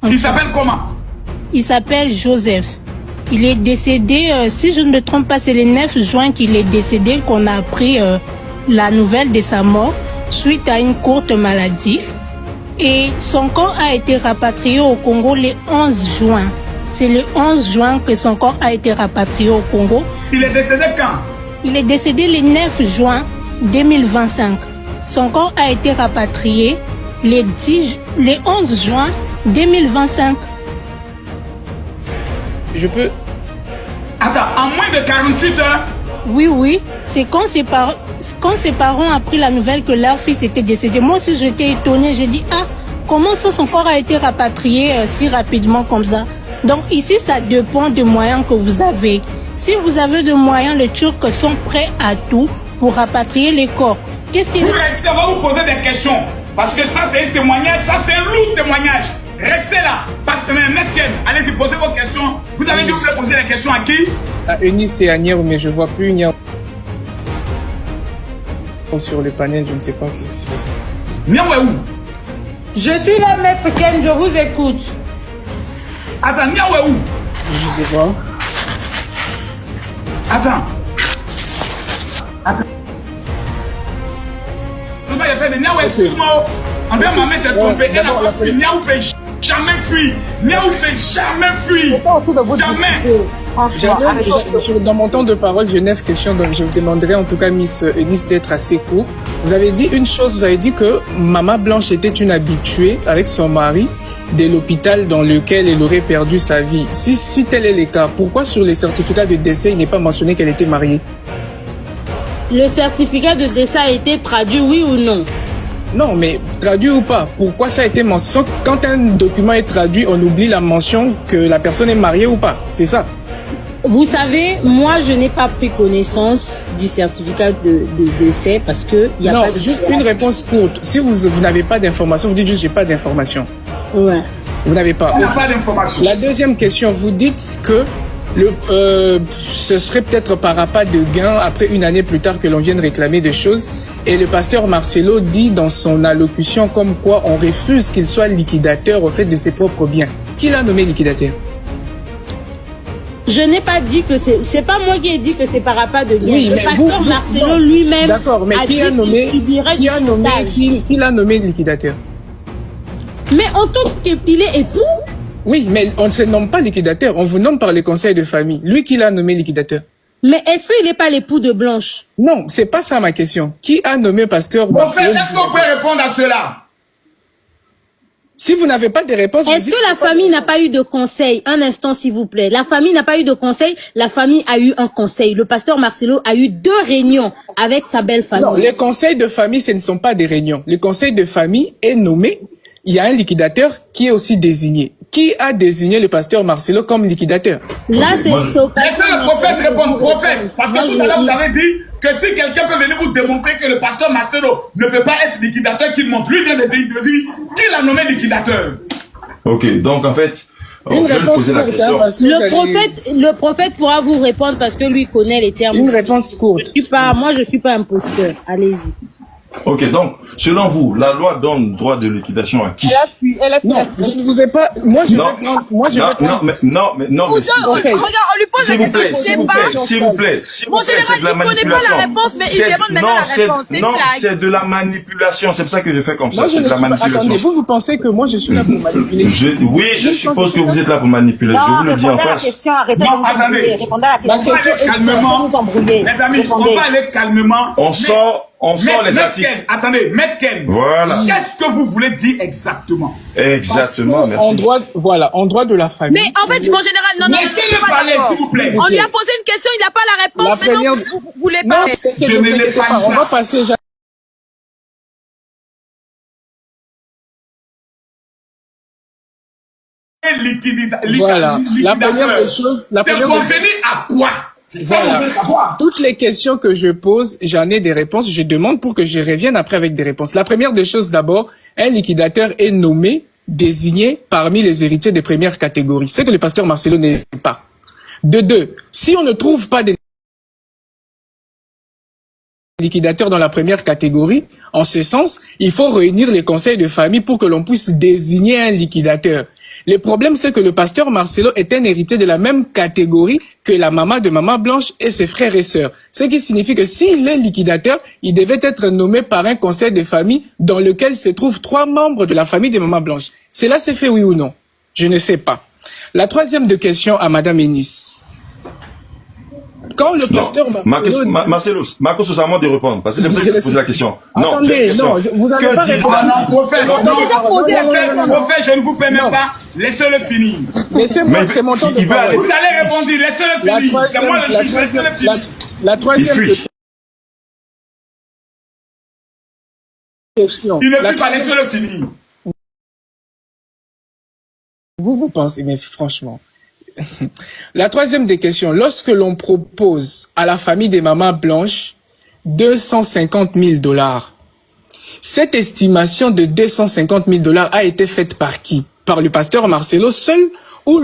Il s'appelle comment? Il s'appelle Joseph. Il est décédé, si je ne me trompe pas, c'est le 9 juin qu'il est décédé, qu'on a appris la nouvelle de sa mort suite à une courte maladie. Et son corps a été rapatrié au Congo le 11 juin. C'est le 11 juin que son corps a été rapatrié au Congo. Il est décédé quand? Il est décédé le 9 juin 2025. Son corps a été rapatrié le 11 juin 2025. Je peux... Attends, en moins de 48 heures? Oui. C'est quand ses parents ont appris la nouvelle que leur fils était décédé. Moi aussi, j'étais étonnée. J'ai dit, comment ça, son corps a été rapatrié si rapidement comme ça? Donc ici, ça dépend des moyens que vous avez. Si vous avez des moyens, les Turcs sont prêts à tout pour rapatrier les corps. Qu'est-ce qu'ils... Vous restez, on va vous poser des questions. Parce que ça, c'est un témoignage, ça, c'est un lourd témoignage. Restez là. Parce que, Maître Ken, allez-y, posez vos questions. Vous avez dit que vous voulez poser des questions à qui? À Eunice et à Niao, mais je vois plus Niao sur le panel, je ne sais pas ce qui se passe. Niao est où? Je suis là, Maître Ken, je vous écoute. Attends, Niao est où? Je vais voir. Attends. Il a fait des Niao, excuse-moi. En bien, ma mère s'est trompée. Elle a fait Niao fait jamais fuir. Niao fait jamais fuir. Jamais. Dans mon temps de parole, j'ai 9 questions, donc je vous demanderai en tout cas, Miss Eunice, d'être assez court. Vous avez dit une chose, vous avez dit que Maman Blanche était une habituée avec son mari de l'hôpital dans lequel elle aurait perdu sa vie. Si tel est le cas, pourquoi sur les certificats de décès, il n'est pas mentionné qu'elle était mariée? Le certificat de décès a été traduit, oui ou non? Non, mais traduit ou pas, pourquoi ça a été mentionné? Quand un document est traduit, on oublie la mention que la personne est mariée ou pas, c'est ça? Vous savez, moi, je n'ai pas pris connaissance du certificat de décès parce que il y a pas de... juste une réponse courte. Si vous n'avez pas d'informations, vous dites juste j'ai pas d'informations. Ouais. Vous n'avez pas. On n'a pas d'informations. La deuxième question, vous dites que ce serait peut-être par appât de gain après une année plus tard que l'on vienne réclamer des choses. Et le pasteur Marcelo dit dans son allocution comme quoi on refuse qu'il soit liquidateur au fait de ses propres biens. Qui l'a nommé liquidateur? Je n'ai pas dit que c'est pas moi qui ai dit que c'est par appât de gain. Oui, le pasteur Marcelo lui-même d'accord, mais qui a nommé qui l'a nommé liquidateur? Mais en tant qu'épilé époux? Oui, mais on ne se nomme pas liquidateur, on vous nomme par les conseils de famille. Lui qui l'a nommé liquidateur? Mais est-ce qu'il n'est pas l'époux de Blanche? Non, c'est pas ça ma question. Qui a nommé pasteur Marcelo? Est-ce qu'on peut répondre à cela? Si vous n'avez pas de réponse... Est-ce que la famille n'a pas eu de conseil? Un instant, s'il vous plaît. La famille n'a pas eu de conseil, la famille a eu un conseil. Le pasteur Marcelo a eu 2 réunions avec sa belle famille. Non, les conseils de famille, ce ne sont pas des réunions. Le conseil de famille est nommé. Il y a un liquidateur qui est aussi désigné. Qui a désigné le pasteur Marcelo comme liquidateur? Là, c'est au pasteur. Laissez le prophète répondre, prophète. Parce que tout à l'heure, vous avez dit que si quelqu'un peut venir vous démontrer que le pasteur Marcelo ne peut pas être liquidateur, qu'il montre. Lui vient de dire qui l'a nommé liquidateur. Ok, donc en fait, je vais poser la question. Le prophète pourra vous répondre parce que lui connaît les termes. Une réponse courte. Moi, je suis pas imposteur. Allez-y. Ok, donc, selon vous, la loi donne droit de liquidation à qui? Non, je ne vous ai pas... Moi, je vais prendre... Non, mais okay. Regarde, on lui pose s'il vous plaît, s'il vous plaît, c'est de la manipulation. Non, c'est de la manipulation, c'est pour ça que je fais comme ça, c'est de la manipulation. Attendez, vous pensez que moi, je suis là pour manipuler? Oui, je suppose que vous êtes là pour manipuler, je vous le dis en face. Non, attendez, répondez à la question calmement. Les amis, on va aller calmement. On sort les articles. Attendez, Maître Ken. Voilà. Qu'est-ce que vous voulez dire exactement? Exactement, merci. En droit de la famille. Mais en fait, mon général, non. Laissez-le parler, s'il vous plaît. On lui a posé une question, il n'a pas la réponse. Maintenant, vous voulez parler. Je ne l'ai pas dit. On va passer... Voilà. La première des choses... C'est convenu à quoi? C'est ça qu'on veut savoir. Toutes les questions que je pose, j'en ai des réponses. Je demande pour que je revienne après avec des réponses. La première des choses, d'abord, un liquidateur est nommé, désigné parmi les héritiers de première catégorie. C'est que le pasteur Marcelo n'est pas. De 2, si on ne trouve pas des liquidateurs dans la première catégorie, en ce sens, il faut réunir les conseils de famille pour que l'on puisse désigner un liquidateur. Le problème, c'est que le pasteur Marcelo est un héritier de la même catégorie que la maman de Maman Blanche et ses frères et sœurs. Ce qui signifie que s'il est liquidateur, il devait être nommé par un conseil de famille dans lequel se trouvent 3 membres de la famille de Maman Blanche. Cela s'est fait, oui ou non? Je ne sais pas. La troisième de question à Madame Enis. Quand le pasteur Marcelo, Marcos, c'est à moi de répondre, parce que c'est pour ça que je pose la question. Attendez, non, vous n'avez pas répondu. Prophète, je ne vous permets pas. Laissez-le finir. Laissez-moi, c'est mon temps de parler. Vous allez répondre, laissez-le finir. C'est moi le juge, laissez-le finir. La troisième question. Il ne fait pas, laissez-le finir. Vous pensez, mais franchement. La troisième des questions, lorsque l'on propose à la famille des mamans blanches 250 000 $, cette estimation de 250 000 $ a été faite par qui? Par le pasteur Marcelo seul ou